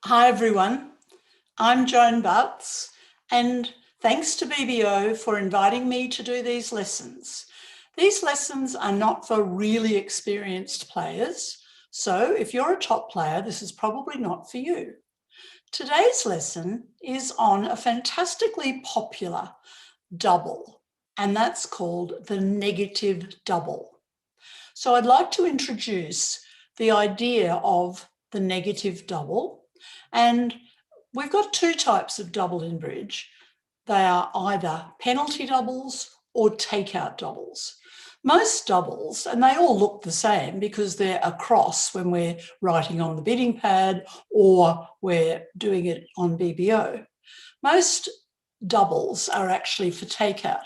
Hi everyone, I'm Joan Butts and thanks to BBO for inviting me to do these lessons. These lessons are not for really experienced players, so if you're a top player, this is probably not for you. Today's lesson is on a fantastically popular double, and that's called the negative double. So I'd like to introduce the idea of the negative double, and we've got two types of double in bridge. They are either penalty doubles or takeout doubles. Most doubles, and they all look the same because they're across when we're writing on the bidding pad or we're doing it on BBO. Most doubles are actually for takeout,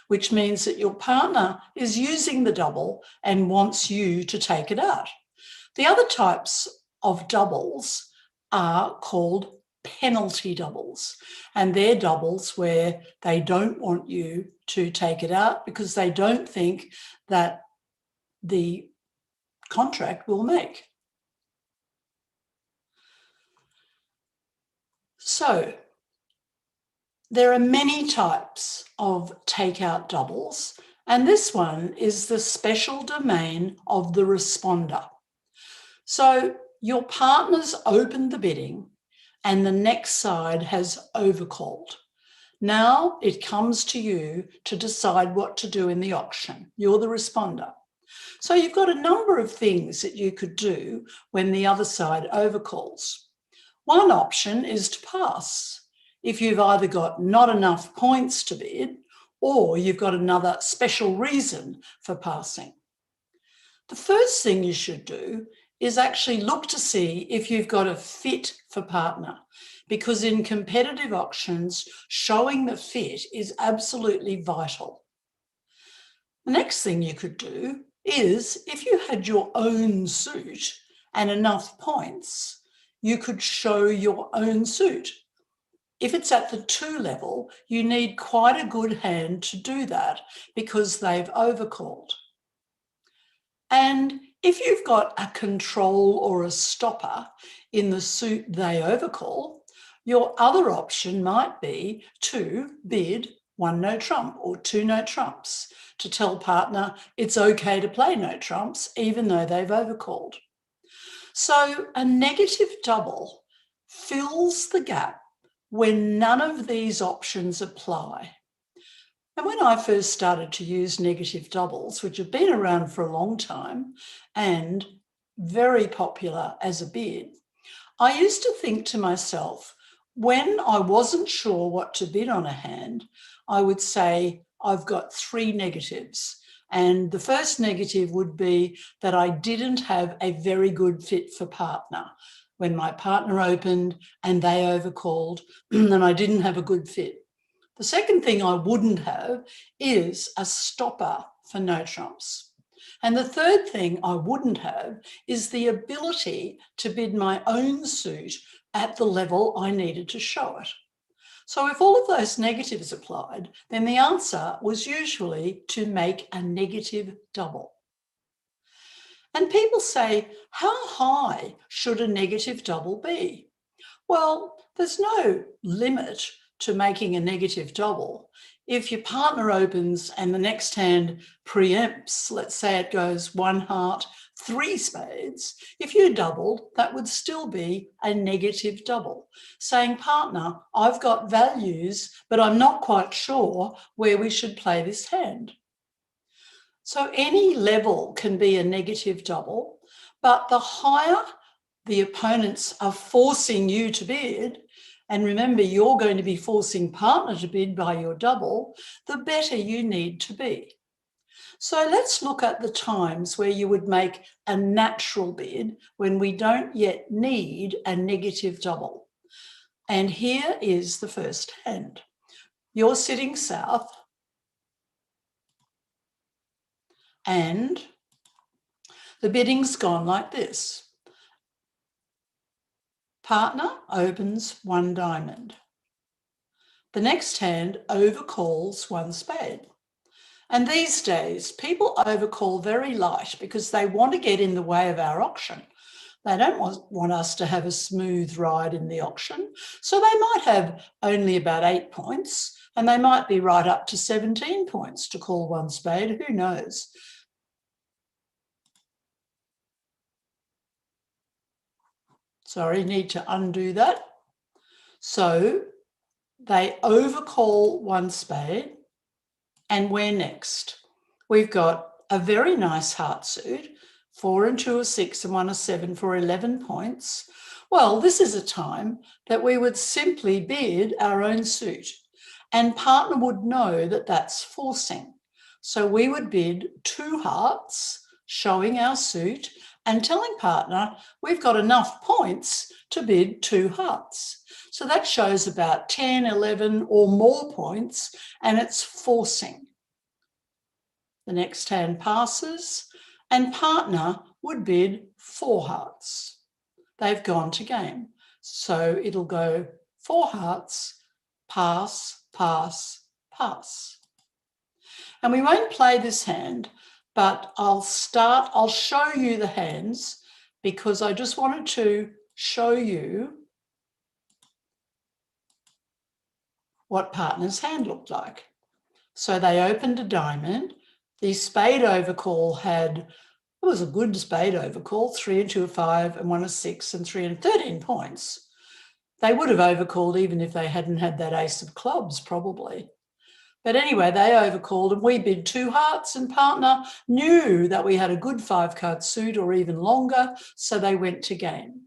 which means that your partner is using the double and wants you to take it out. The other types of doubles are called penalty doubles, and they're doubles where they don't want you to take it out because they don't think that the contract will make. So there are many types of takeout doubles, and this one is the special domain of the responder. So your partner's opened the bidding and the next side has overcalled. Now it comes to you to decide what to do in the auction. You're the responder. So you've got a number of things that you could do when the other side overcalls. One option is to pass. If you've either got not enough points to bid or you've got another special reason for passing. The first thing you should do is actually look to see if you've got a fit for partner, because in competitive auctions, showing the fit is absolutely vital. The next thing you could do is, if you had your own suit and enough points, you could show your own suit. If it's at the 2 level, you need quite a good hand to do that because they've overcalled. And if you've got a control or a stopper in the suit they overcall, your other option might be to bid 1 no trump or 2 no trumps to tell partner it's okay to play no trumps even though they've overcalled. So a negative double fills the gap when none of these options apply. And when I first started to use negative doubles, which have been around for a long time and very popular as a bid, I used to think to myself, when I wasn't sure what to bid on a hand, I would say, I've got 3 negatives. And the first negative would be that I didn't have a very good fit for partner. When my partner opened and they overcalled, then I didn't have a good fit. The second thing I wouldn't have is a stopper for no trumps. And the third thing I wouldn't have is the ability to bid my own suit at the level I needed to show it. So if all of those negatives applied, then the answer was usually to make a negative double. And people say, how high should a negative double be? Well, there's no limit to making a negative double. If your partner opens and the next hand preempts, let's say it goes 1 heart, 3 spades, if you doubled, that would still be a negative double, saying, partner, I've got values, but I'm not quite sure where we should play this hand. So any level can be a negative double, but the higher the opponents are forcing you to bid, and remember, you're going to be forcing partner to bid by your double, the better you need to be. So let's look at the times where you would make a natural bid when we don't yet need a negative double. And here is the first hand. You're sitting south and the bidding's gone like this. Partner opens 1 diamond. The next hand overcalls 1 spade. And these days, people overcall very light because they want to get in the way of our auction. They don't want us to have a smooth ride in the auction. So they might have only about 8 points, and they might be right up to 17 points to call one spade. Who knows? Sorry, need to undo that. So they overcall one spade, and we're next. We've got a very nice heart suit, 4 and 2 are 6 and 1 are 7 for 11 points. Well, this is a time that we would simply bid our own suit, and partner would know that that's forcing. So we would bid 2 hearts, showing our suit and telling partner we've got enough points to bid 2 hearts. So that shows about 10, 11 or more points, and it's forcing. The next hand passes, and partner would bid 4 hearts. They've gone to game. So it'll go 4 hearts, pass, pass, pass. And we won't play this hand, but I'll show you the hands because I just wanted to show you what partner's hand looked like. So they opened a diamond. The spade overcall it was a good spade overcall, 3 and 2 are 5 and 1 is 6 and 3 and 13 points. They would have overcalled even if they hadn't had that ace of clubs, probably. But anyway, they overcalled and we bid 2 hearts, and partner knew that we had a good 5-card suit or even longer, so they went to game.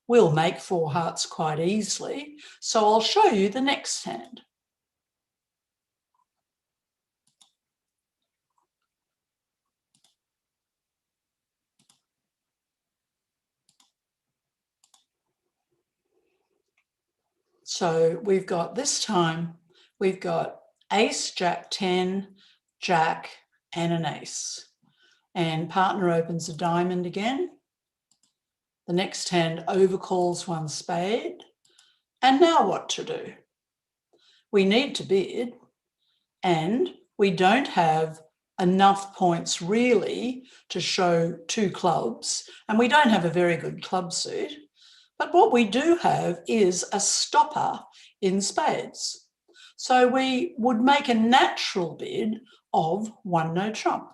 We'll make 4 hearts quite easily, so I'll show you the next hand. So we've got this time, we've got ace, jack 10, jack, and an ace. And partner opens a diamond again. The next hand overcalls one spade. And now what to do? We need to bid, and we don't have enough points really to show 2 clubs, and we don't have a very good club suit. But what we do have is a stopper in spades. So we would make a natural bid of 1 no trump,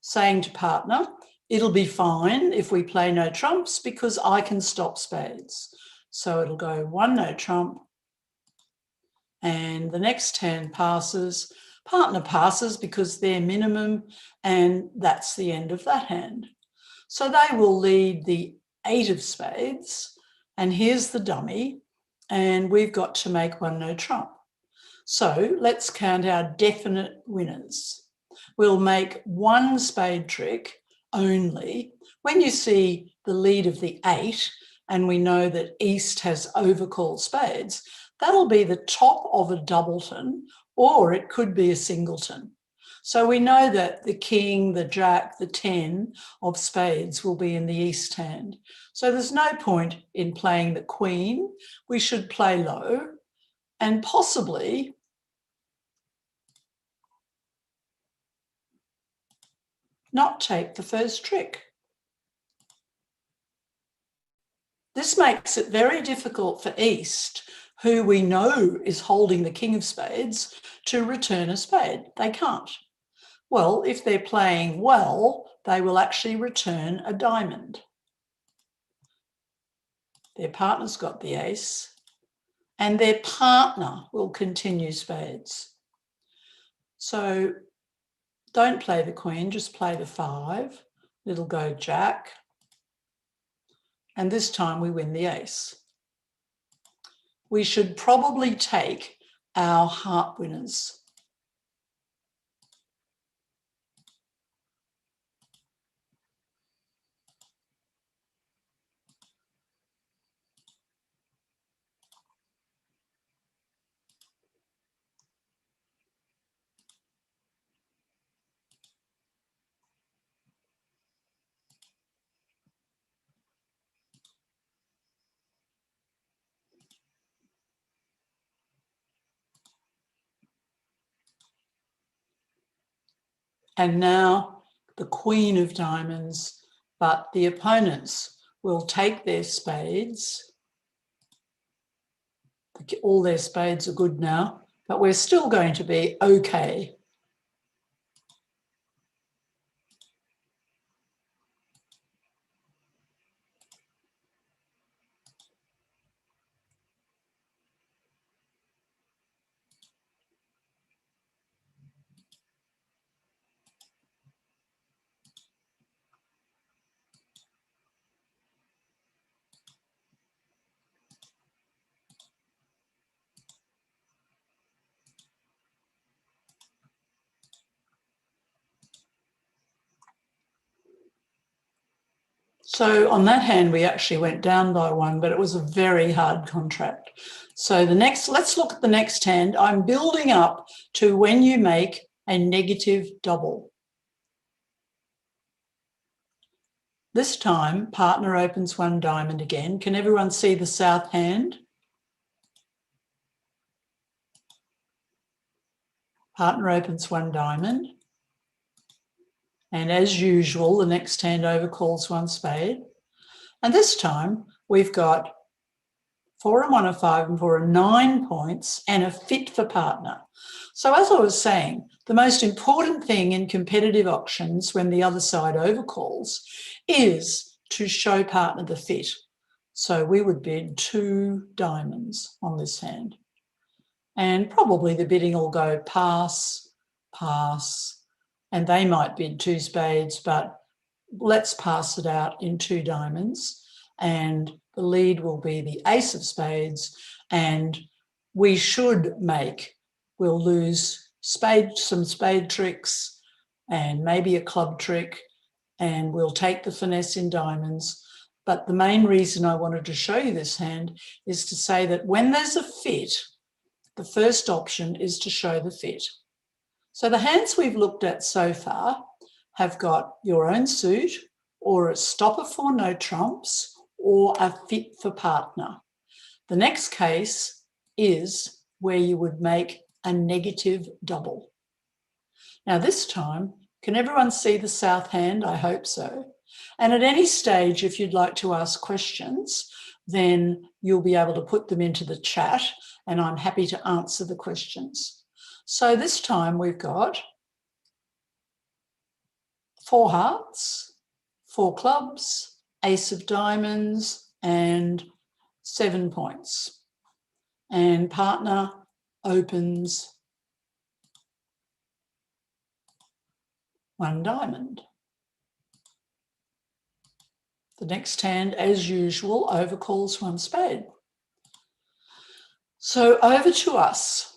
saying to partner, it'll be fine if we play no trumps because I can stop spades. So it'll go 1 no trump, and the next hand passes. Partner passes because they're minimum, and that's the end of that hand. So they will lead the 8 of spades, and here's the dummy, and we've got to make 1 no trump. So let's count our definite winners. We'll make 1 spade trick only. When you see the lead of the 8, and we know that East has overcalled spades, that'll be the top of a doubleton, or it could be a singleton. So we know that the king, the jack, the 10 of spades will be in the East hand. So there's no point in playing the queen. We should play low and possibly not take the first trick. This makes it very difficult for East, who we know is holding the king of spades, to return a spade. They can't. Well, if they're playing well, they will actually return a diamond. Their partner's got the ace, and their partner will continue spades. So don't play the queen, just play the 5. It'll go jack, and this time we win the ace. We should probably take our heart winners. And now the queen of diamonds, but the opponents will take their spades. All their spades are good now, but we're still going to be okay. So on that hand, we actually went down by one, but it was a very hard contract. So let's look at the next hand. I'm building up to when you make a negative double. This time, partner opens one diamond again. Can everyone see the south hand? Partner opens one diamond. And as usual, the next hand overcalls one spade. And this time, we've got 4 and 1 are 5 and 4 are 9 points and a fit for partner. So as I was saying, the most important thing in competitive auctions when the other side overcalls is to show partner the fit. So we would bid 2 diamonds on this hand. And probably the bidding will go pass, pass, and they might bid 2 spades, but let's pass it out in 2 diamonds. And the lead will be the ace of spades, and we'll lose some spade tricks and maybe a club trick, and we'll take the finesse in diamonds. But the main reason I wanted to show you this hand is to say that when there's a fit, the first option is to show the fit. So the hands we've looked at so far have got your own suit or a stopper for no trumps or a fit for partner. The next case is where you would make a negative double. Now this time, can everyone see the south hand? I hope so. And at any stage, if you'd like to ask questions, then you'll be able to put them into the chat and I'm happy to answer the questions. So this time we've got 4 hearts, 4 clubs, ace of diamonds, and 7 points. And partner opens 1 diamond. The next hand, as usual, overcalls 1 spade. So over to us.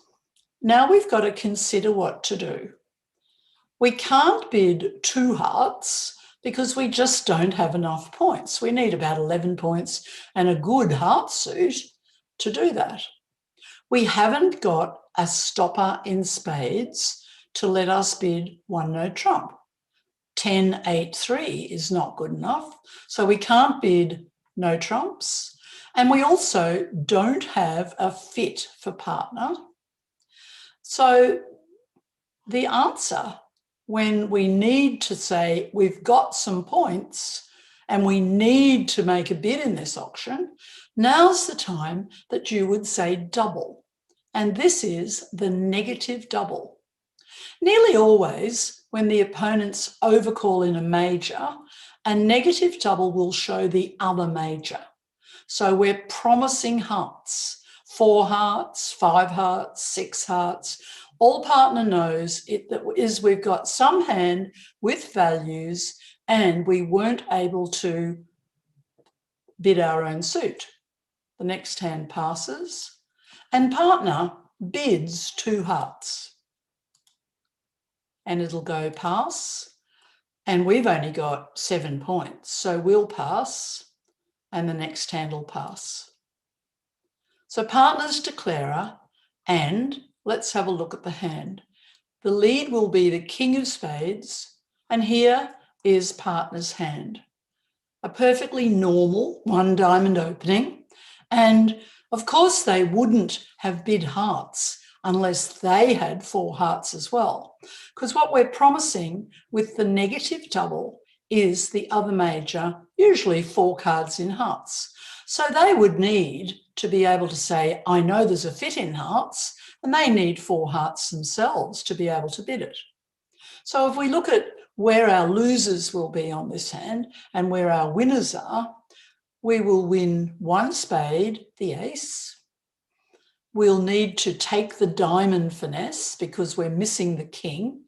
Now we've got to consider what to do. We can't bid 2 hearts because we just don't have enough points. We need about 11 points and a good heart suit to do that. We haven't got a stopper in spades to let us bid 1 no trump. 10, 8, 3 is not good enough. So we can't bid no trumps. And we also don't have a fit for partner. So the answer, when we need to say we've got some points and we need to make a bid in this auction, now's the time that you would say double. And this is the negative double. Nearly always, when the opponents overcall in a major, a negative double will show the other major. So we're promising hearts, 4 hearts, 5 hearts, 6 hearts. All partner knows is we've got some hand with values and we weren't able to bid our own suit. The next hand passes and partner bids 2 hearts. And it'll go pass. And we've only got 7 points. So we'll pass and the next hand will pass. So partner's declarer, and let's have a look at the hand. The lead will be the king of spades, and here is partner's hand. A perfectly normal 1 diamond opening. And of course they wouldn't have bid hearts unless they had 4 hearts as well. Because what we're promising with the negative double is the other major, usually 4 cards in hearts. So they would need to be able to say, I know there's a fit in hearts, and they need 4 hearts themselves to be able to bid it. So if we look at where our losers will be on this hand and where our winners are, we will win 1 spade, the ace. We'll need to take the diamond finesse because we're missing the king.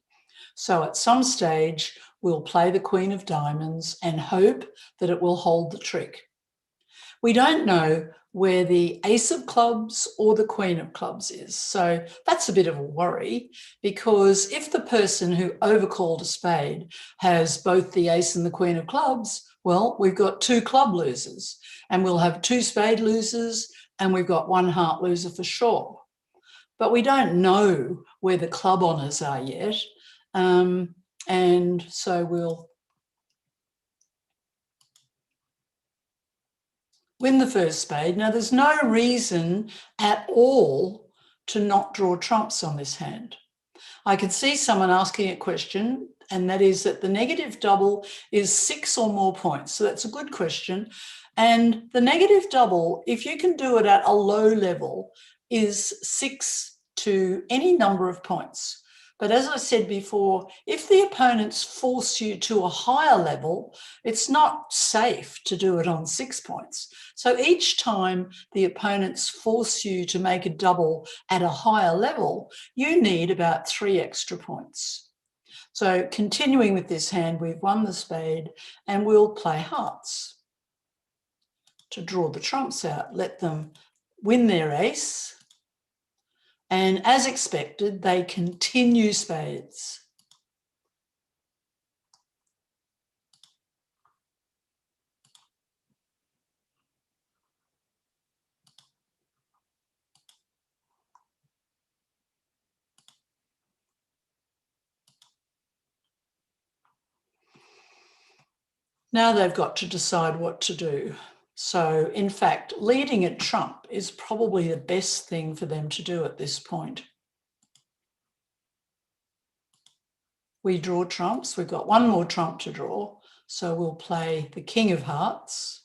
So at some stage, we'll play the queen of diamonds and hope that it will hold the trick. We don't know where the ace of clubs or the queen of clubs is. So that's a bit of a worry, because if the person who overcalled a spade has both the ace and the queen of clubs, well, we've got 2 club losers, and we'll have 2 spade losers, and we've got 1 heart loser for sure. But we don't know where the club honours are yet. And so we'll win the first spade. Now, there's no reason at all to not draw trumps on this hand. I could see someone asking a question, and that is that the negative double is 6 or more points. So that's a good question. And the negative double, if you can do it at a low level, is 6 to any number of points. But as I said before, if the opponents force you to a higher level, it's not safe to do it on 6 points. So each time the opponents force you to make a double at a higher level, you need about 3 extra points. So continuing with this hand, we've won the spade, and we'll play hearts to draw the trumps out, let them win their ace. And as expected, they continue spades. Now they've got to decide what to do. So, in fact, leading at trump is probably the best thing for them to do at this point. We draw trumps. We've got 1 more trump to draw. So we'll play the king of hearts.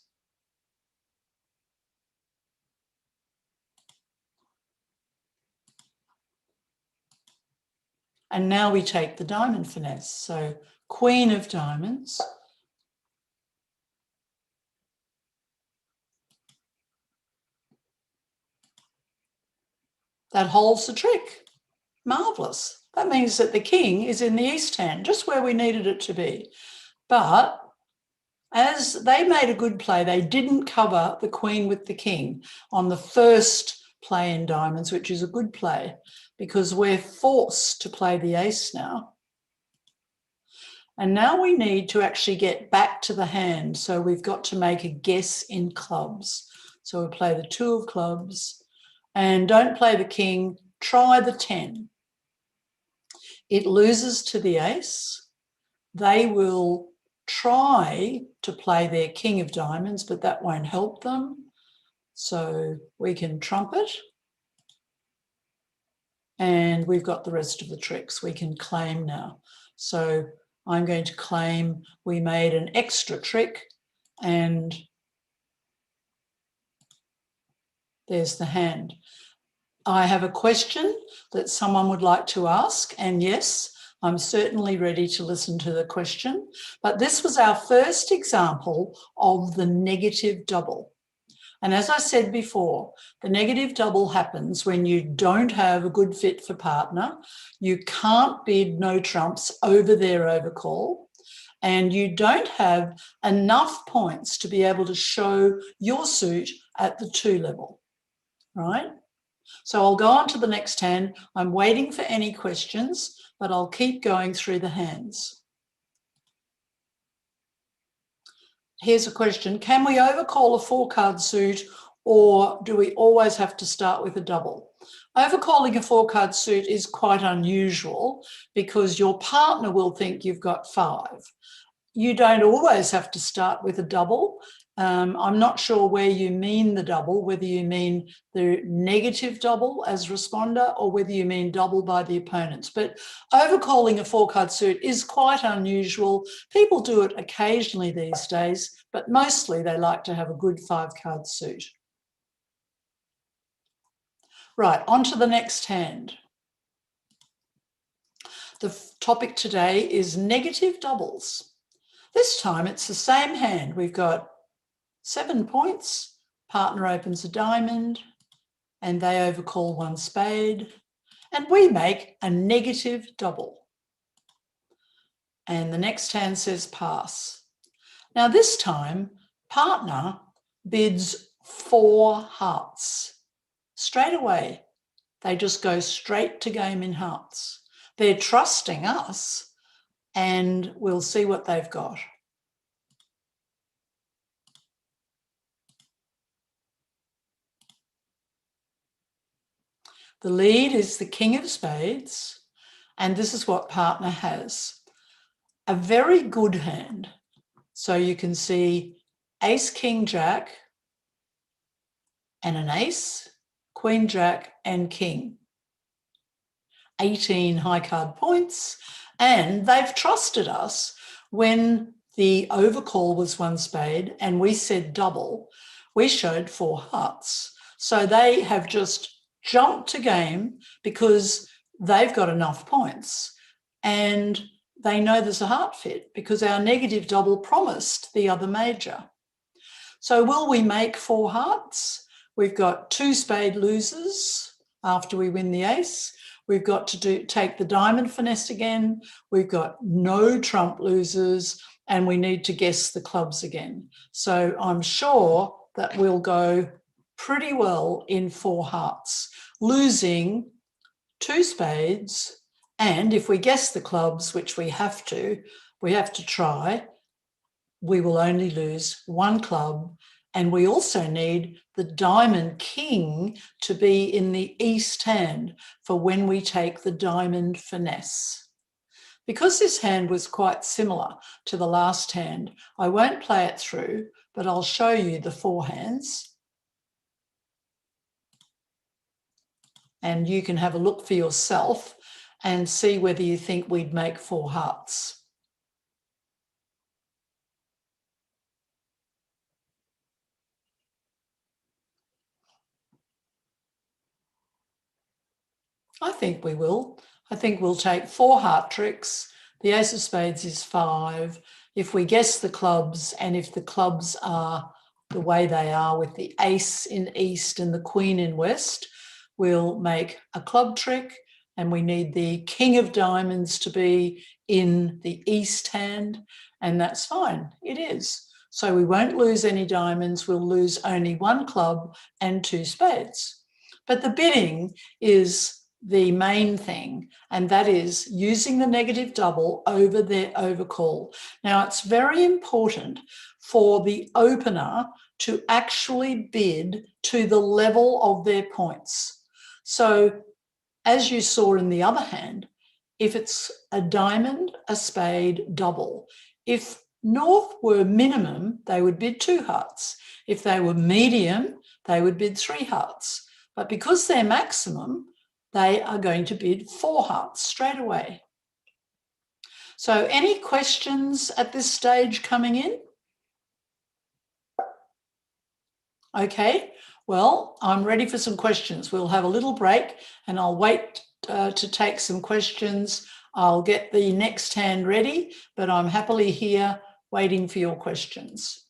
And now we take the diamond finesse. So queen of diamonds. That holds the trick. Marvellous. That means that the king is in the east hand, just where we needed it to be. But as they made a good play, they didn't cover the queen with the king on the first play in diamonds, which is a good play because we're forced to play the ace now. And now we need to actually get back to the hand. So we've got to make a guess in clubs. So we'll play the 2 of clubs and don't play the king, try the 10. It loses to the ace. They will try to play their king of diamonds, but that won't help them. So we can trumpet. And we've got the rest of the tricks. We can claim now. So I'm going to claim we made an extra trick, and there's the hand. I have a question that someone would like to ask, and yes, I'm certainly ready to listen to the question. But this was our first example of the negative double. And as I said before, the negative double happens when you don't have a good fit for partner, you can't bid no trumps over their overcall, and you don't have enough points to be able to show your suit at the 2 level, right? So I'll go on to the next hand. I'm waiting for any questions, but I'll keep going through the hands. Here's a question. Can we overcall a 4-card suit, or do we always have to start with a double? Overcalling a 4-card suit is quite unusual because your partner will think you've got 5. You don't always have to start with a double. I'm not sure where you mean the double, whether you mean the negative double as responder or whether you mean double by the opponents. But overcalling a 4-card suit is quite unusual. People do it occasionally these days, but mostly they like to have a good 5-card suit. Right, on to the next hand. The topic today is negative doubles. This time it's the same hand. We've got 7 points, partner opens a diamond, and they overcall 1 spade, and we make a negative double. And the next hand says pass. Now this time, partner bids 4 hearts. Straight away, they just go straight to game in hearts. They're trusting us, and we'll see what they've got. The lead is the king of spades, and this is what partner has. A very good hand. So you can see ace, king, jack, and an ace, queen, jack, and king. 18 high card points, and they've trusted us when the overcall was 1 spade and we said double, we showed 4 hearts. So they have just jumped to game because they've got enough points and they know there's a heart fit because our negative double promised the other major. So will we make 4 hearts? We've got 2 spade losers after we win the ace. We've got to take the diamond finesse again. We've got no trump losers, and we need to guess the clubs again. So I'm sure that we'll go pretty well in 4 hearts, losing 2 spades. And if we guess the clubs, which we have to try, we will only lose 1 club. And we also need the diamond king to be in the east hand for when we take the diamond finesse. Because this hand was quite similar to the last hand, I won't play it through, but I'll show you the 4 hands. And you can have a look for yourself and see whether you think we'd make 4 hearts. I think we will. I think we'll take 4 heart tricks. The ace of spades is 5. If we guess the clubs, and if the clubs are the way they are with the ace in east and the queen in west, we'll make a club trick, and we need the king of diamonds to be in the east hand, and that's fine. It is. So we won't lose any diamonds. We'll lose only 1 club and 2 spades. But the bidding is the main thing, and that is using the negative double over their overcall. Now, it's very important for the opener to actually bid to the level of their points. So, as you saw in the other hand, if it's a diamond, a spade, double, if North were minimum, they would bid 2 hearts. If they were medium, they would bid 3 hearts. But because they're maximum, they are going to bid 4 hearts straight away. So any questions at this stage coming in? Okay, well, I'm ready for some questions. We'll have a little break and I'll wait to take some questions. I'll get the next hand ready, but I'm happily here waiting for your questions.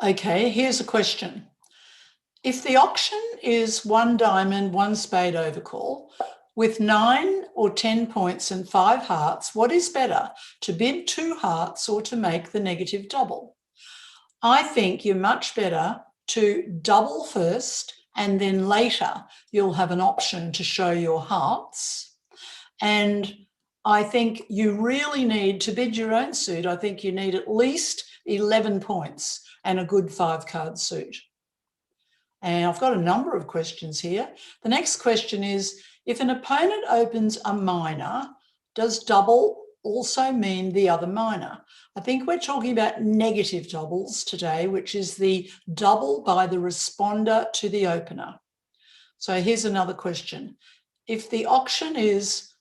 Okay, here's a question. If the auction is 1 diamond, 1 spade overcall, with 9 or 10 points and 5 hearts, what is better, to bid 2 hearts or to make the negative double? I think you're much better to double first, and then later you'll have an option to show your hearts. And I think you really need to bid your own suit. I think you need at least 11 points and a good 5-card suit. And I've got a number of questions here. The next question is, if an opponent opens a minor, does double also mean the other minor? I think we're talking about negative doubles today, which is the double by the responder to the opener. So here's another question. If the auction is,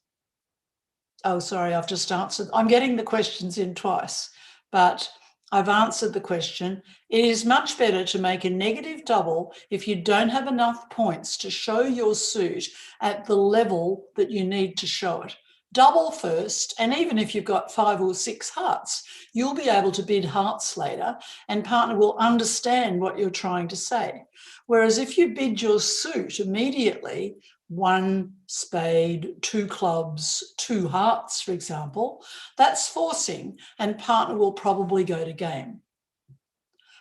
oh, sorry, I've just answered. I'm getting the questions in twice, but I've answered the question. It is much better to make a negative double if you don't have enough points to show your suit at the level that you need to show it. Double first, and even if you've got 5 or 6 hearts, you'll be able to bid hearts later and partner will understand what you're trying to say. Whereas if you bid your suit immediately, 1 spade, 2 clubs, 2 hearts, for example, that's forcing and partner will probably go to game.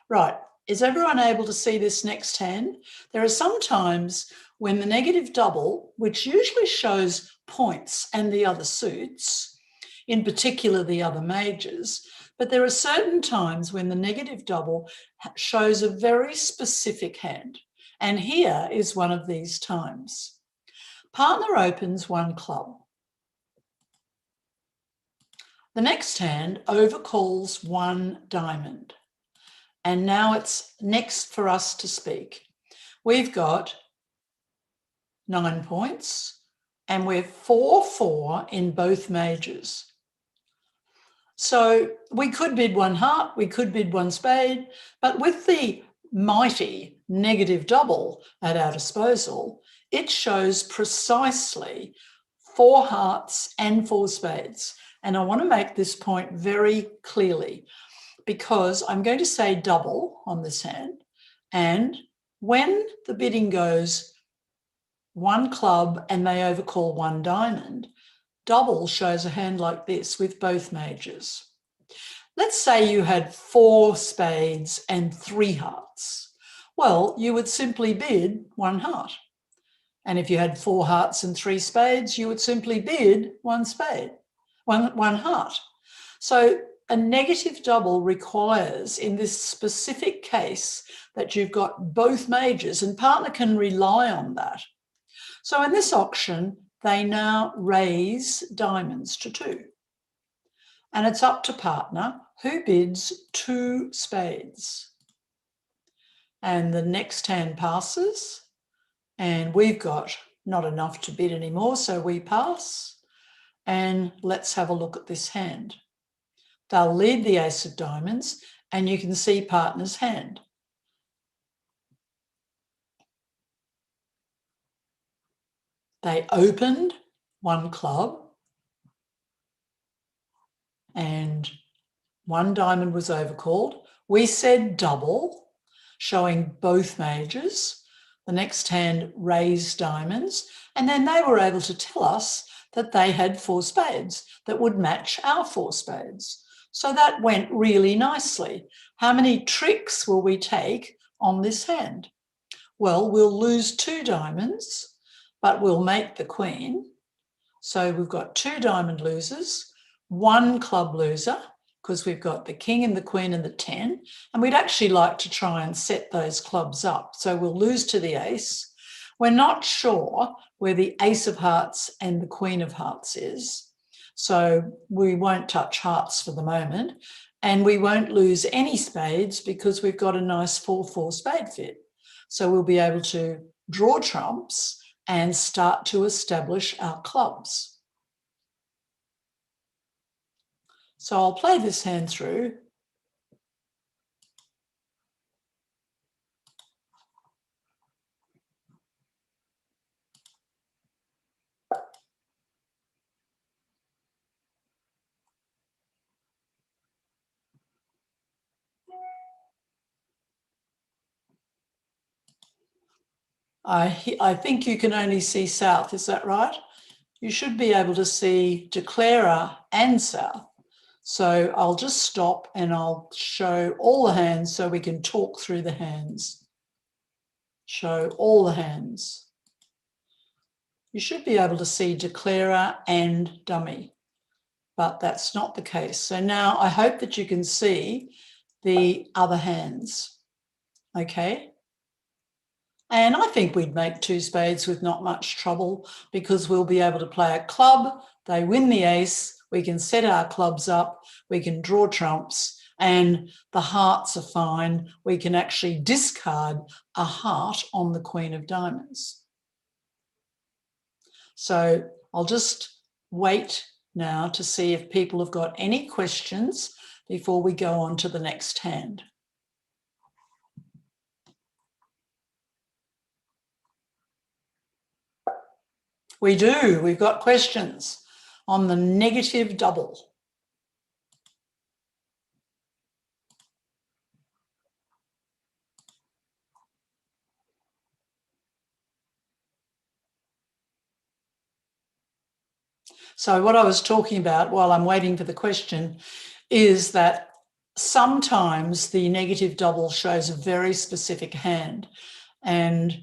Right, is everyone able to see this next hand? There are some times when the negative double, which usually shows points and the other suits, in particular the other majors, but there are certain times when the negative double shows a very specific hand. And here is one of these times. Partner opens 1 club. The next hand overcalls 1 diamond. And now it's next for us to speak. We've got 9 points and we're 4-4 in both majors. So we could bid 1 heart, we could bid 1 spade, but with the mighty negative double at our disposal, it shows precisely 4 hearts and 4 spades. And I want to make this point very clearly because I'm going to say double on this hand. And when the bidding goes 1 club and they overcall 1 diamond, double shows a hand like this with both majors. Let's say you had 4 spades and 3 hearts. Well, you would simply bid 1 heart. And if you had 4 hearts and 3 spades, you would simply bid 1 spade, one heart. So a negative double requires, in this specific case, that you've got both majors and partner can rely on that. So in this auction, they now raise diamonds to 2. And it's up to partner who bids 2 spades. And the next hand passes, and we've got not enough to bid anymore, so we pass. And let's have a look at this hand. They'll lead the ace of diamonds, and you can see partner's hand. They opened 1 club, and 1 diamond was overcalled. We said double, showing both majors. The next hand raised diamonds, and then they were able to tell us that they had 4 spades that would match our 4 spades. So that went really nicely. How many tricks will we take on this hand? Well, we'll lose 2 diamonds, but we'll make the queen. So we've got 2 diamond losers, 1 club loser, because we've got the king and the queen and the 10, and we'd actually like to try and set those clubs up. So we'll lose to the ace. We're not sure where the ace of hearts and the queen of hearts is, so we won't touch hearts for the moment, and we won't lose any spades because we've got a nice 4-4 spade fit. So we'll be able to draw trumps and start to establish our clubs. So I'll play this hand through. I think you can only see south, is that right? You should be able to see declarer and south. So I'll just stop and I'll show all the hands so we can talk through the hands. Show all the hands. You should be able to see declarer and dummy, but that's not the case. So now I hope that you can see the other hands, okay? And I think we'd make 2 spades with not much trouble, because we'll be able to play a club, they win the ace, we can set our clubs up, we can draw trumps, and the hearts are fine. We can actually discard a heart on the Queen of Diamonds. So I'll just wait now to see if people have got any questions before we go on to the next hand. We do. We've got questions on the negative double. So what I was talking about while I'm waiting for the question is that sometimes the negative double shows a very specific hand. And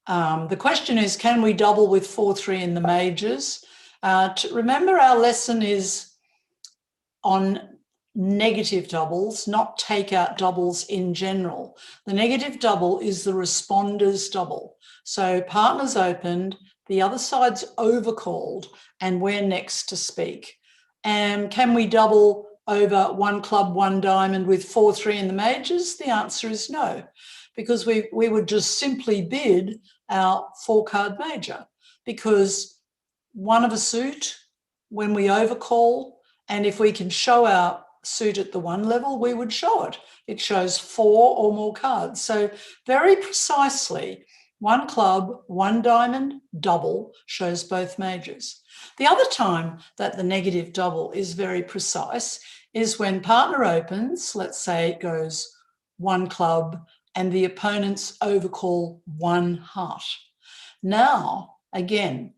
the question is, can we double with 4-3 in the majors? Remember, our lesson is on negative doubles, not takeout doubles in general. The negative double is the responder's double. So partners opened, the other side's overcalled, and we're next to speak. And can we double over 1 club, 1 diamond with 4-3 in the majors? The answer is no, because we would just simply bid our 4-card major, because 1 of a suit, when we overcall, and if we can show our suit at the 1 level, we would show it. It shows 4 or more cards. So very precisely, 1 club, 1 diamond, double shows both majors. The other time that the negative double is very precise is when partner opens, let's say it goes 1 club and the opponents overcall 1 heart. Now, again,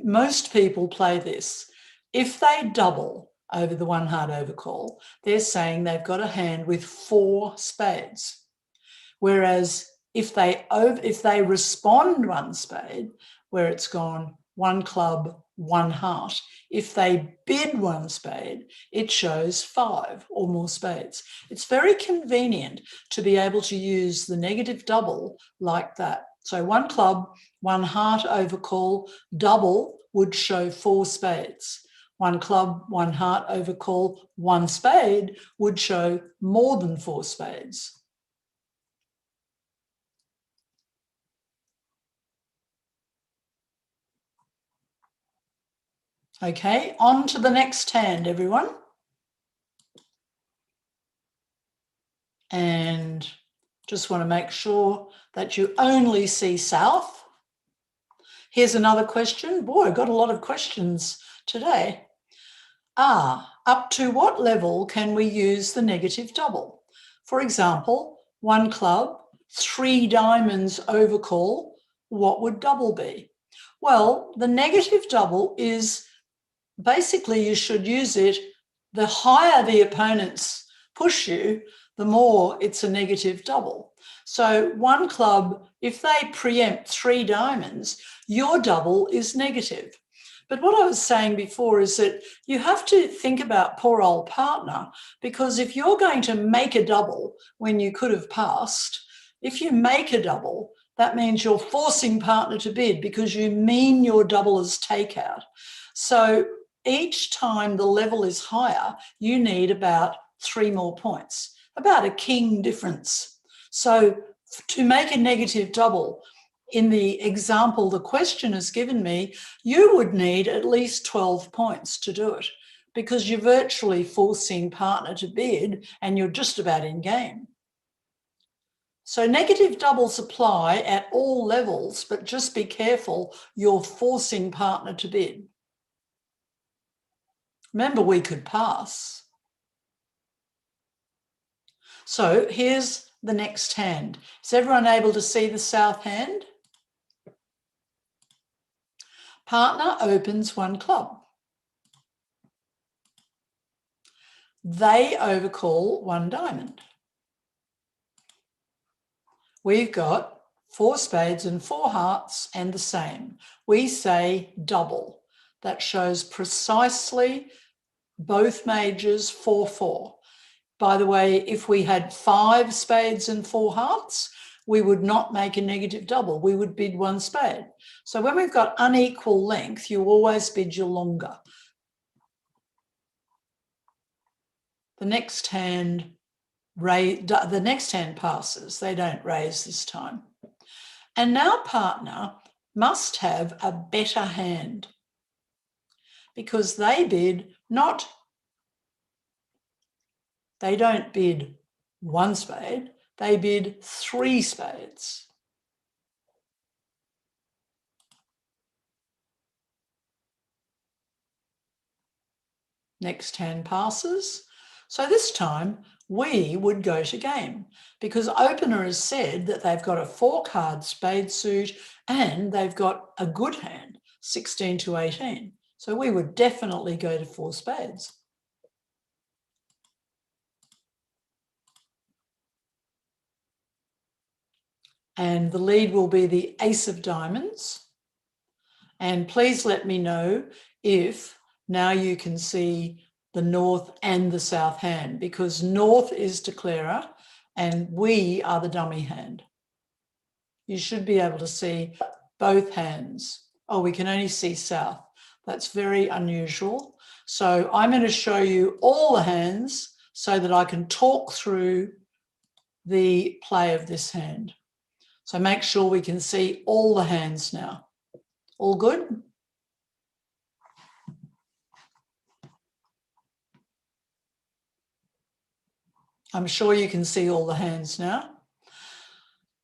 most people play this. If they double over the 1 heart overcall, they're saying they've got a hand with 4 spades. Whereas if they respond 1 spade, where it's gone 1 club, 1 heart, if they bid 1 spade, it shows 5 or more spades. It's very convenient to be able to use the negative double like that. So 1 club, 1 heart overcall, double would show 4 spades. 1 club, 1 heart overcall, 1 spade would show more than 4 spades. Okay, on to the next hand, everyone. And just want to make sure that you only see south. Here's another question. Boy, got a lot of questions today. Up to what level can we use the negative double? For example, 1 club, 3 diamonds overcall, what would double be? Well, the negative double is basically you should use it. The higher the opponents push you, the more it's a negative double. So 1 club, if they preempt 3 diamonds, your double is negative. But what I was saying before is that you have to think about poor old partner, because if you're going to make a double when you could have passed, if you make a double, that means you're forcing partner to bid because you mean your double is takeout. So each time the level is higher, you need about 3 more points, about a king difference. So to make a negative double, in the example the question has given me, you would need at least 12 points to do it, because you're virtually forcing partner to bid and you're just about in game. So negative doubles apply at all levels, but just be careful, you're forcing partner to bid. Remember, we could pass. So here's the next hand. Is everyone able to see the south hand? Partner opens 1 club. They overcall 1 diamond. We've got 4 spades and 4 hearts and the same. We say double. That shows precisely both majors 4-4. By the way, if we had 5 spades and 4 hearts, we would not make a negative double. We would bid one spade. So when we've got unequal length, you always bid your longer. The next hand passes. They don't raise this time. And now partner must have a better hand because they don't bid one spade, they bid 3 spades. Next hand passes. So this time we would go to game because opener has said that they've got a 4-card spade suit and they've got a good hand, 16 to 18. So we would definitely go to 4 spades. And the lead will be the ace of diamonds. And please let me know if now you can see the north and the south hand, because north is declarer and we are the dummy hand. You should be able to see both hands. Oh, we can only see south. That's very unusual. So I'm going to show you all the hands so that I can talk through the play of this hand. So make sure we can see all the hands now. All good? I'm sure you can see all the hands now.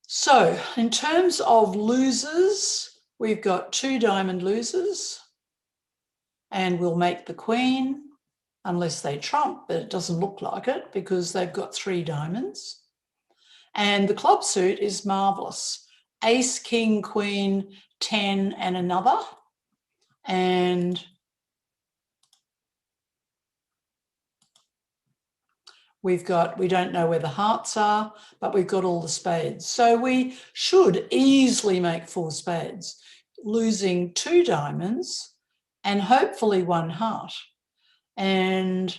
So in terms of losers, we've got 2 diamond losers and we'll make the queen unless they trump, but it doesn't look like it because they've got 3 diamonds. And the club suit is marvellous. Ace, king, queen, 10 and another. And we don't know where the hearts are, but we've got all the spades. So we should easily make 4 spades, losing 2 diamonds and hopefully 1 heart. And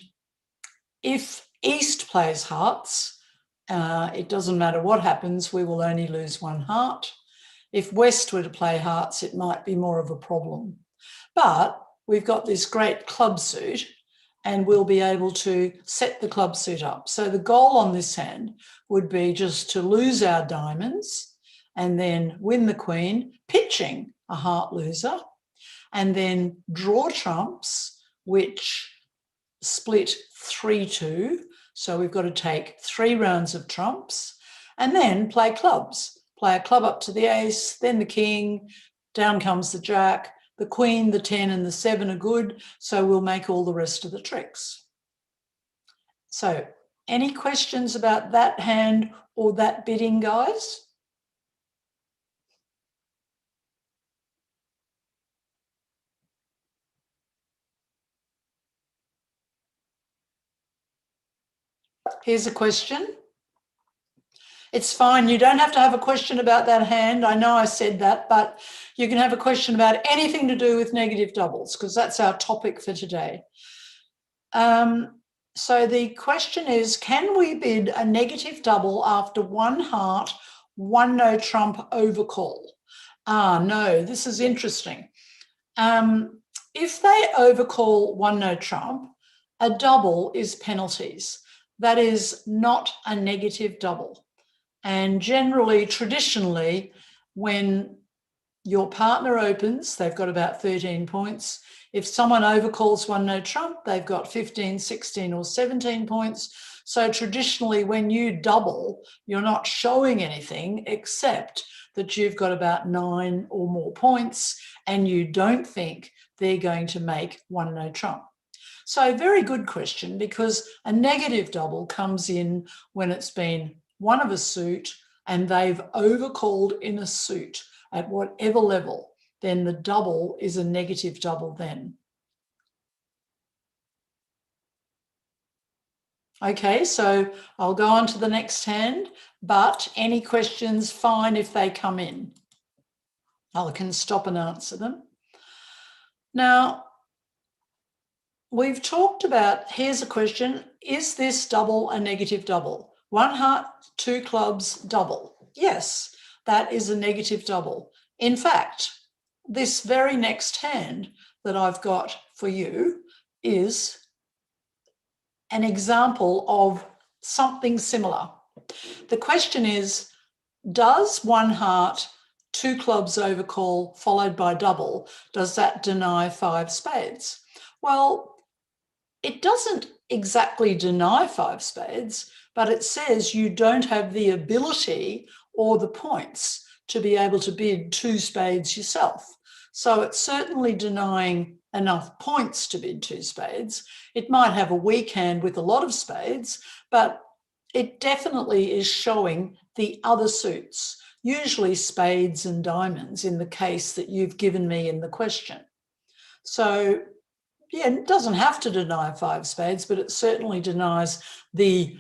if East plays hearts, it doesn't matter what happens, we will only lose 1 heart. If West were to play hearts, it might be more of a problem. But we've got this great club suit and we'll be able to set the club suit up. So the goal on this hand would be just to lose our diamonds and then win the queen, pitching a heart loser, and then draw trumps, which split 3-2. So we've got to take 3 rounds of trumps and then play clubs. Play a club up to the ace, then the king, down comes the jack, the queen, the 10 and the 7 are good, so we'll make all the rest of the tricks. So any questions about that hand or that bidding, guys? Here's a question. It's fine. You don't have to have a question about that hand. I know I said that, but you can have a question about anything to do with negative doubles because that's our topic for today. So the question is, can we bid a negative double after 1 heart, 1 no trump overcall? No, this is interesting. If they overcall 1 no trump, a double is penalties. That is not a negative double. And generally, traditionally, when your partner opens, they've got about 13 points. If someone overcalls 1 no trump, they've got 15, 16 or 17 points. So traditionally, when you double, you're not showing anything except that you've got about 9 or more points and you don't think they're going to make 1 no trump. So very good question, because a negative double comes in when it's been 1 of a suit and they've overcalled in a suit at whatever level, then the double is a negative double then. Okay, so I'll go on to the next hand, but any questions, fine if they come in. I can stop and answer them. Now, we've talked about, here's a question, is this double a negative double? 1 heart, 2 clubs, double. Yes, that is a negative double. In fact, this very next hand that I've got for you is an example of something similar. The question is, does one heart, two clubs overcall followed by double, does that deny 5 spades? Well, it doesn't exactly deny 5 spades, but it says you don't have the ability or the points to be able to bid 2 spades yourself. So it's certainly denying enough points to bid 2 spades. It might have a weak hand with a lot of spades, but it definitely is showing the other suits, usually spades and diamonds in the case that you've given me in the question. So yeah, it doesn't have to deny 5 spades, but it certainly denies the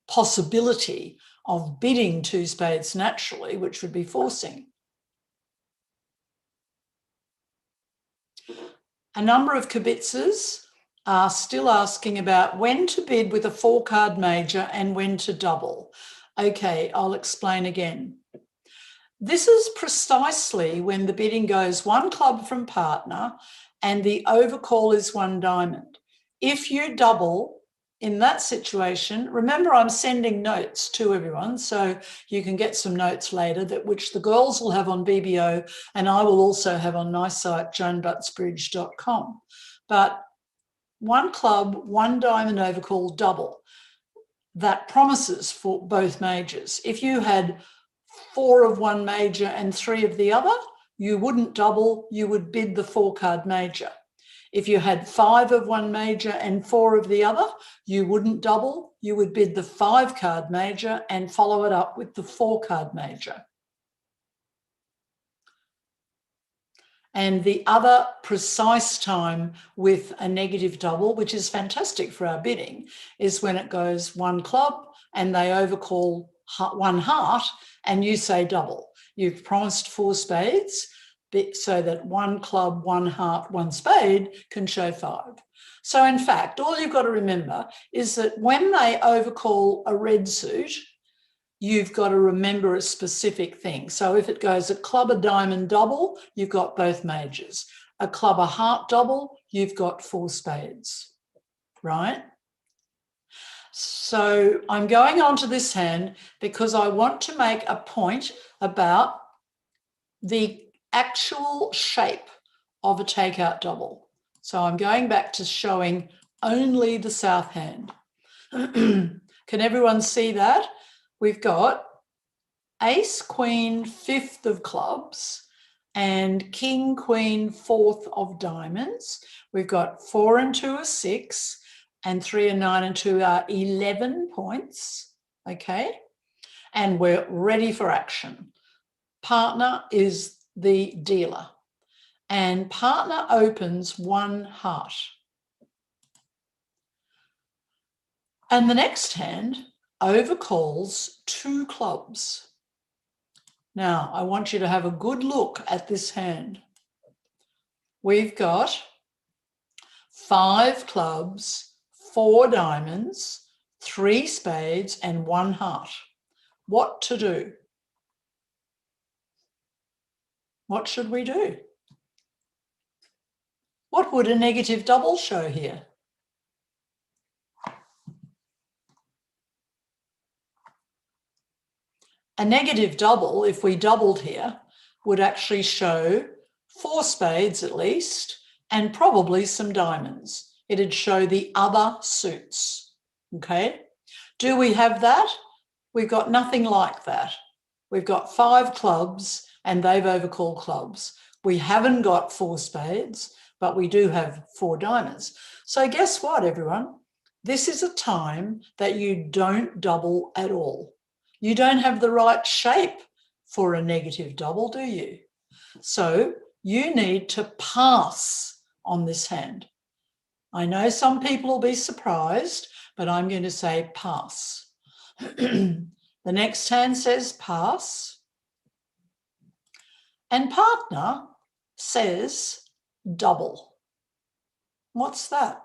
possibility of bidding 2 spades naturally, which would be forcing. A number of kibitzers are still asking about when to bid with a 4-card major and when to double. Okay, I'll explain again. This is precisely when the bidding goes 1 club from partner and the overcall is 1 diamond. If you double in that situation, remember I'm sending notes to everyone, so you can get some notes later which the girls will have on BBO and I will also have on my site, joanbuttsbridge.com. But 1 club, 1 diamond overcall, double. That promises for both majors. If you had 4 of one major and 3 of the other, you wouldn't double, you would bid the 4-card major. If you had 5 of one major and 4 of the other, you wouldn't double, you would bid the 5-card major and follow it up with the 4-card major. And the other precise time with a negative double, which is fantastic for our bidding, is when it goes 1 club and they overcall 1 heart and you say double. You've promised 4 spades so that 1 club, 1 heart, 1 spade can show 5. So in fact, all you've got to remember is that when they overcall a red suit, you've got to remember a specific thing. So if it goes a club, a diamond double, you've got both majors. A club, a heart double, you've got 4 spades, right? So I'm going on to this hand because I want to make a point about the actual shape of a takeout double. So I'm going back to showing only the south hand. Can everyone see that? We've got ace, queen, 5th of clubs and king, queen, 4th of diamonds. We've got 4 and 2 are 6 and 3 and 9 and 2 are 11 points, okay? And we're ready for action. Partner is the dealer and partner opens 1 heart. And the next hand overcalls 2 clubs. Now, I want you to have a good look at this hand. We've got 5 clubs, 4 diamonds, 3 spades, and 1 heart. What to do? What should we do? What would a negative double show here? A negative double, if we doubled here, would actually show 4 spades at least and probably some diamonds. It'd show the other suits, okay? Do we have that? We've got nothing like that. We've got 5 clubs and they've overcalled clubs. We haven't got 4 spades, but we do have 4 diamonds. So guess what, everyone? This is a time that you don't double at all. You don't have the right shape for a negative double, do you? So you need to pass on this hand. I know some people will be surprised, but I'm going to say pass. The next hand says pass. And partner says double. What's that?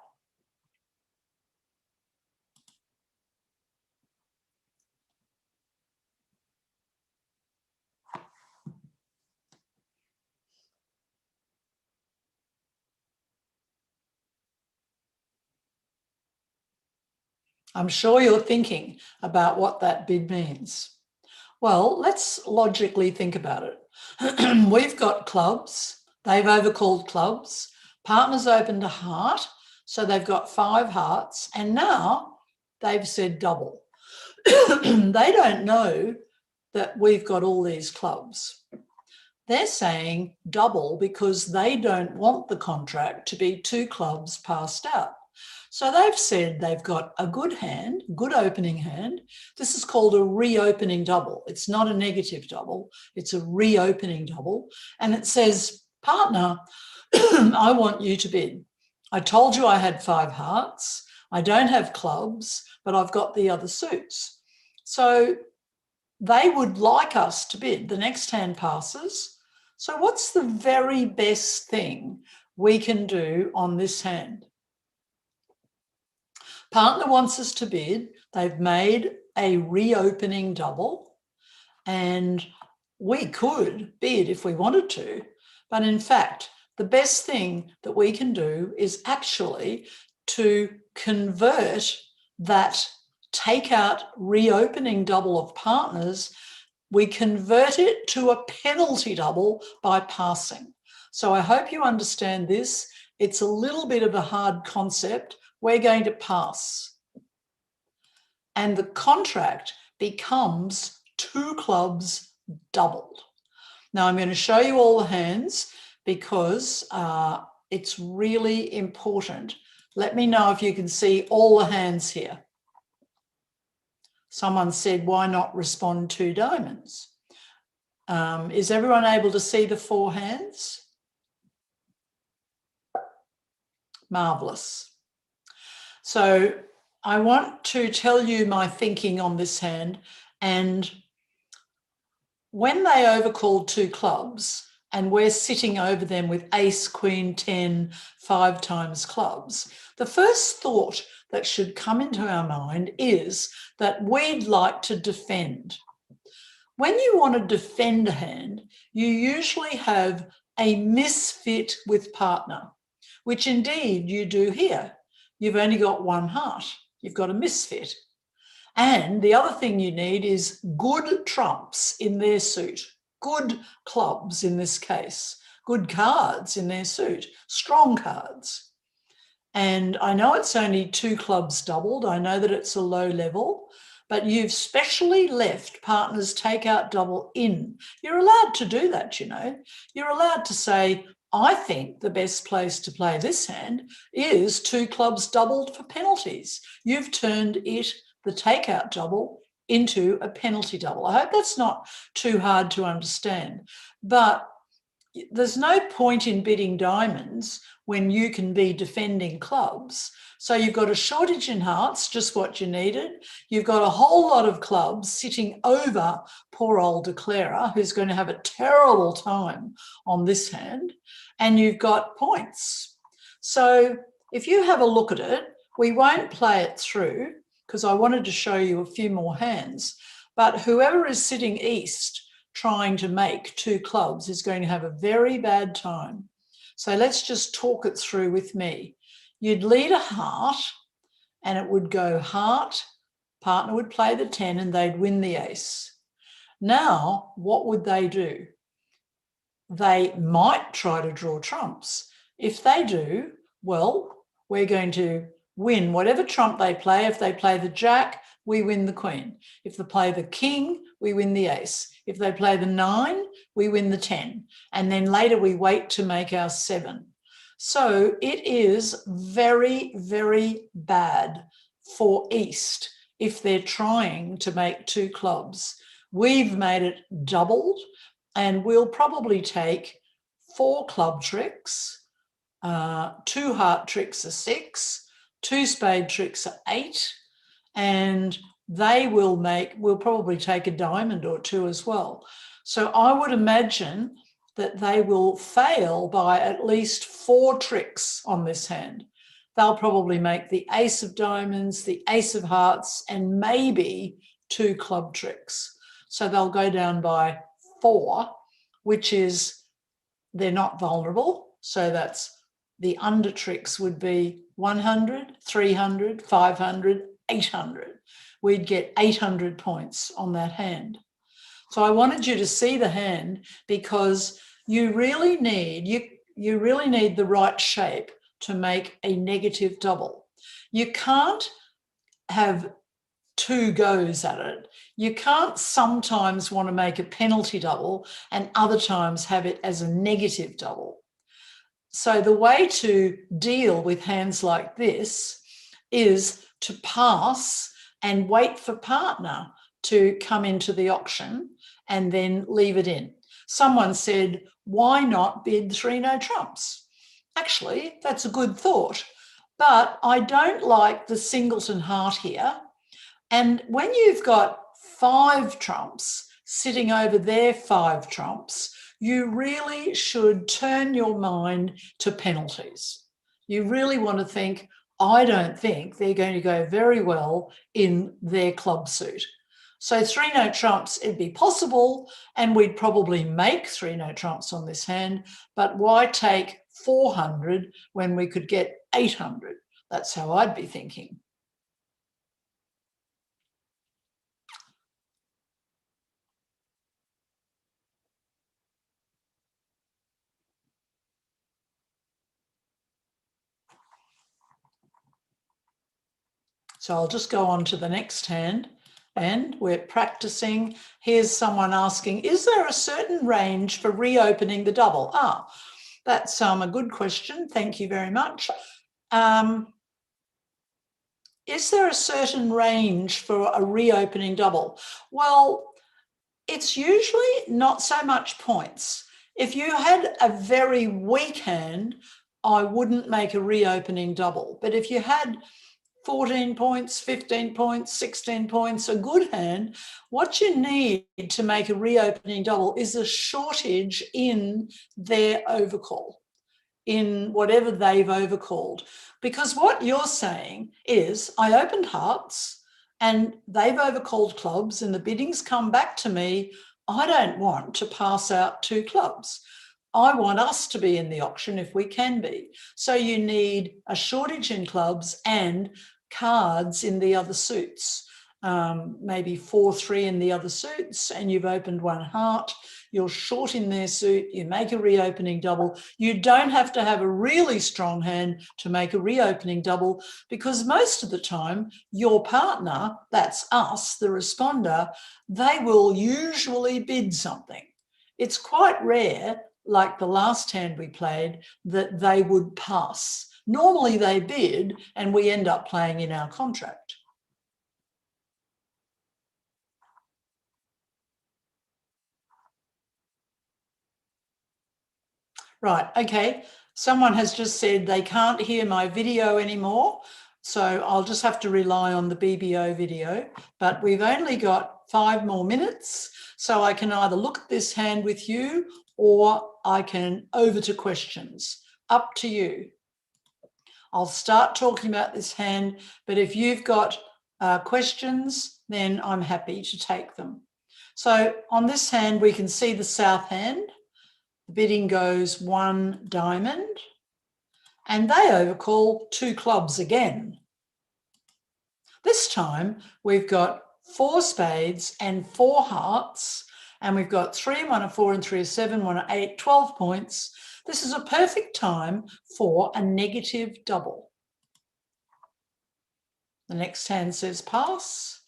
I'm sure you're thinking about what that bid means. Well, let's logically think about it. We've got clubs. They've overcalled clubs. Partners opened a heart, so they've got 5 hearts, and now they've said double. They don't know that we've got all these clubs. They're saying double because they don't want the contract to be 2 clubs passed out. So they've said they've got a good hand, good opening hand. This is called a reopening double. It's not a negative double. It's a reopening double. And it says, partner, I want you to bid. I told you I had 5 hearts. I don't have clubs, but I've got the other suits. So they would like us to bid. The next hand passes. So what's the very best thing we can do on this hand? Partner wants us to bid. They've made a reopening double, and we could bid if we wanted to. But in fact, the best thing that we can do is actually to convert that takeout reopening double of partners. We convert it to a penalty double by passing. So I hope you understand this. It's a little bit of a hard concept. We're going to pass. And the contract becomes 2 clubs doubled. Now I'm going to show you all the hands because it's really important. Let me know if you can see all the hands here. Someone said, why not respond 2 diamonds? Is everyone able to see the 4 hands? Marvelous. So I want to tell you my thinking on this hand. And when they overcalled 2 clubs and we're sitting over them with ace, queen, 10, 5 times clubs, the first thought that should come into our mind is that we'd like to defend. When you want to defend a hand, you usually have a misfit with partner, which indeed you do here. You've only got 1 heart. You've got a misfit. And the other thing you need is good trumps in their suit, good clubs in this case, good cards in their suit, strong cards. And I know it's only 2 clubs doubled. I know that it's a low level, but you've specially left partners takeout double in. You're allowed to do that, you know. You're allowed to say, I think the best place to play this hand is 2 clubs doubled for penalties. You've turned it, the takeout double, into a penalty double. I hope that's not too hard to understand. But there's no point in bidding diamonds when you can be defending clubs. So you've got a shortage in hearts, just what you needed. You've got a whole lot of clubs sitting over poor old declarer who's going to have a terrible time on this hand. And you've got points. So if you have a look at it, we won't play it through because I wanted to show you a few more hands. But whoever is sitting east trying to make 2 clubs is going to have a very bad time. So let's just talk it through with me. You'd lead a heart and it would go heart, partner would play the 10 and they'd win the ace. Now, what would they do? They might try to draw trumps. If they do, well, we're going to win whatever trump they play. If they play the jack, we win the queen. If they play the king, we win the ace. If they play the 9, we win the 10. And then later we wait to make our 7. So it is very, very bad for East if they're trying to make 2 clubs. We've made it doubled, and we'll probably take 4 club tricks, 2 heart tricks are 6, 2 spade tricks are 8, and we'll probably take a diamond or 2 as well. So I would imagine that they will fail by at least 4 tricks on this hand. They'll probably make the ace of diamonds, the ace of hearts, and maybe 2 club tricks. So they'll go down by 4, which is, they're not vulnerable. So that's the under tricks would be 100, 300, 500, 800. We'd get 800 points on that hand. So I wanted you to see the hand because you really need the right shape to make a negative double. You can't have two goes at it. You can't sometimes want to make a penalty double and other times have it as a negative double. So the way to deal with hands like this is to pass and wait for partner to come into the auction and then leave it in. Someone said, why not bid 3 no trumps? Actually, that's a good thought, but I don't like the singleton heart here. And when you've got 5 trumps sitting over their 5 trumps, you really should turn your mind to penalties. You really want to think, I don't think they're going to go very well in their club suit. So 3 no trumps, it'd be possible, and we'd probably make 3 no trumps on this hand, but why take 400 when we could get 800? That's how I'd be thinking. So I'll just go on to the next hand and we're practicing. Here's someone asking, is there a certain range for reopening the double? That's a good question. Thank you very much. Is there a certain range for a reopening double? Well, it's usually not so much points. If you had a very weak hand, I wouldn't make a reopening double. But if you had 14 points, 15 points, 16 points, a good hand, what you need to make a reopening double is a shortage in their overcall, in whatever they've overcalled. Because what you're saying is, I opened hearts and they've overcalled clubs and the biddings come back to me. I don't want to pass out 2 clubs. I want us to be in the auction if we can be. So you need a shortage in clubs and cards in the other suits, maybe 4-3 in the other suits, and you've opened 1 heart, you're short in their suit, you make a reopening double. You don't have to have a really strong hand to make a reopening double, because most of the time your partner, that's us, the responder, they will usually bid something. It's quite rare, like the last hand we played, that they would pass. Normally they bid and we end up playing in our contract. Right, okay. Someone has just said they can't hear my video anymore, so I'll just have to rely on the BBO video. But we've only got 5 more minutes, so I can either look at this hand with you or I can over to questions. Up to you. I'll start talking about this hand, but if you've got questions, then I'm happy to take them. So on this hand, we can see the south hand. The bidding goes 1 diamond, and they overcall 2 clubs again. This time we've got 4 spades and 4 hearts, and we've got 3, 1, a 4, and 3, a 7, 1, a 8, 12 points. This is a perfect time for a negative double. The next hand says pass,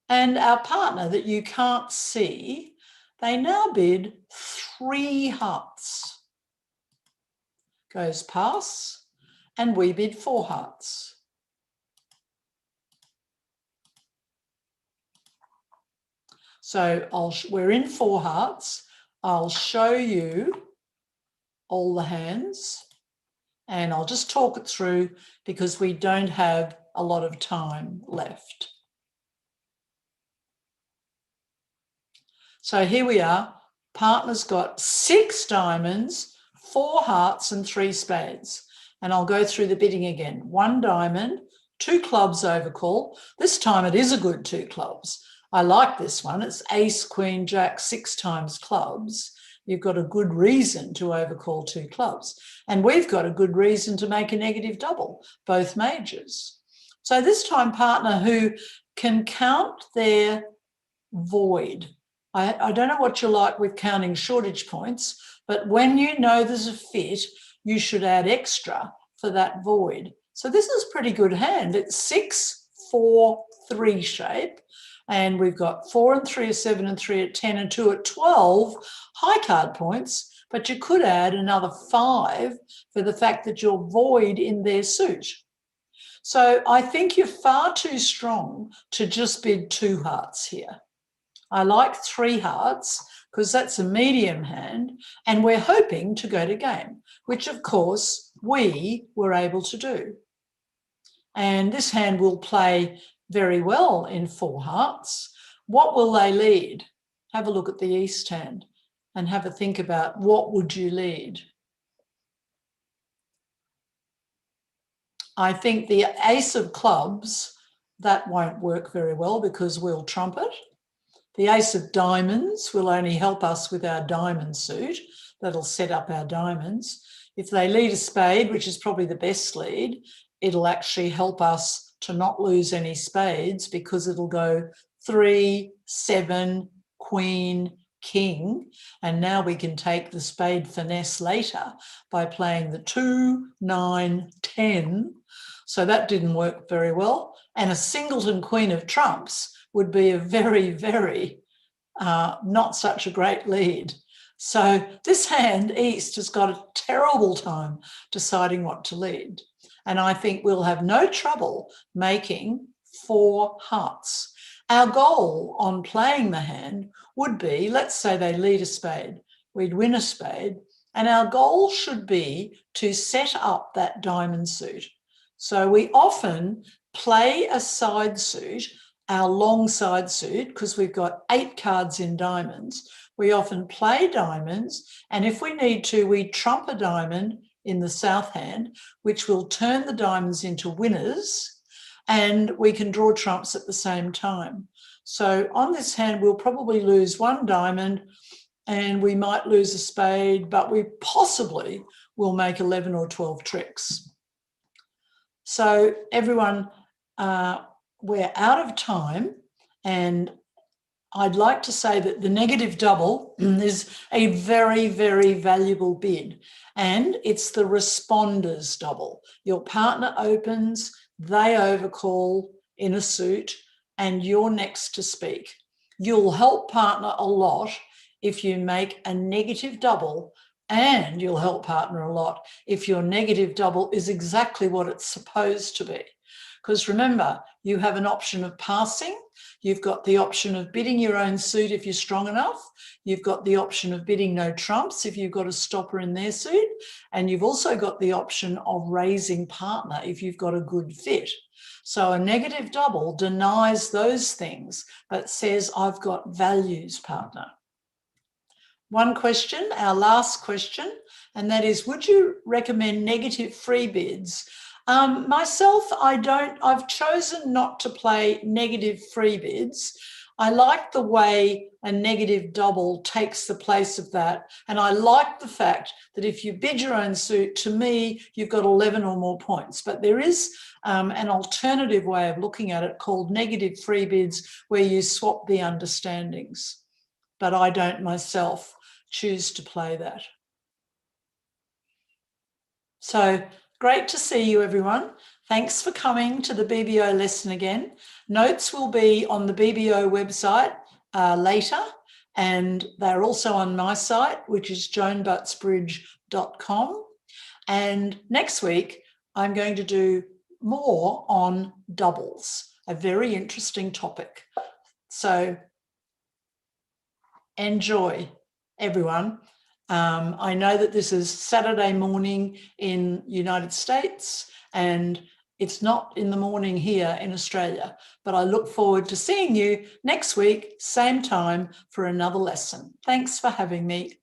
and our partner that you can't see, they now bid 3 hearts. Goes pass, and we bid 4 hearts. So we're in 4 hearts. I'll show you all the hands and I'll just talk it through because we don't have a lot of time left. So here we are. Partner's got 6 diamonds, 4 hearts and 3 spades. And I'll go through the bidding again. 1 diamond, 2 clubs overcall. This time it is a good 2 clubs. I like this one. It's ace, queen, jack, 6 times clubs. You've got a good reason to overcall 2 clubs. And we've got a good reason to make a negative double, both majors. So this time partner who can count their void. I don't know what you're like with counting shortage points, but when you know there's a fit, you should add extra for that void. So this is a pretty good hand. It's 6, 4, 3 shape. And we've got 4 and 3 are 7 and 3 at 10 and 2 at 12 high card points, but you could add another 5 for the fact that you're void in their suit. So I think you're far too strong to just bid 2 hearts here. I like 3 hearts because that's a medium hand and we're hoping to go to game, which of course we were able to do. And this hand will play very well in 4 hearts. What will they lead? Have a look at the East hand and have a think about what would you lead. I think the ace of clubs, that won't work very well because we'll trump it. The ace of diamonds will only help us with our diamond suit. That'll set up our diamonds. If they lead a spade, which is probably the best lead, it'll actually help us to not lose any spades because it'll go 3, 7, queen, king, and now we can take the spade finesse later by playing the 2, 9, 10. So that didn't work very well. And a singleton queen of trumps would be a very, very not such a great lead. So this hand, East, has got a terrible time deciding what to lead. And I think we'll have no trouble making 4 hearts. Our goal on playing the hand would be, let's say they lead a spade, we'd win a spade, and our goal should be to set up that diamond suit. So we often play a side suit, our long side suit, because we've got 8 cards in diamonds. We often play diamonds, and if we need to, we trump a diamond in the south hand, which will turn the diamonds into winners, and we can draw trumps at the same time. So on this hand, we'll probably lose 1 diamond and we might lose a spade, but we possibly will make 11 or 12 tricks. So everyone, we're out of time, and I'd like to say that the negative double is a very, very valuable bid, and it's the responder's double. Your partner opens, they overcall in a suit, and you're next to speak. You'll help partner a lot if you make a negative double, and you'll help partner a lot if your negative double is exactly what it's supposed to be. Because remember, you have an option of passing, you've got the option of bidding your own suit if you're strong enough, you've got the option of bidding no trumps if you've got a stopper in their suit, and you've also got the option of raising partner if you've got a good fit. So a negative double denies those things, but says, I've got values, partner. One question, our last question, and that is, would you recommend negative free bids? Myself, I've chosen not to play negative free bids. I like the way a negative double takes the place of that. And I like the fact that if you bid your own suit, to me, you've got 11 or more points. But there is an alternative way of looking at it called negative free bids, where you swap the understandings. But I don't myself choose to play that. So great to see you, everyone. Thanks for coming to the BBO lesson again. Notes will be on the BBO website later, and they're also on my site, which is joanbuttsbridge.com. And next week, I'm going to do more on doubles, a very interesting topic. So enjoy, everyone. I know that this is Saturday morning in United States, and it's not in the morning here in Australia, but I look forward to seeing you next week, same time, for another lesson. Thanks for having me.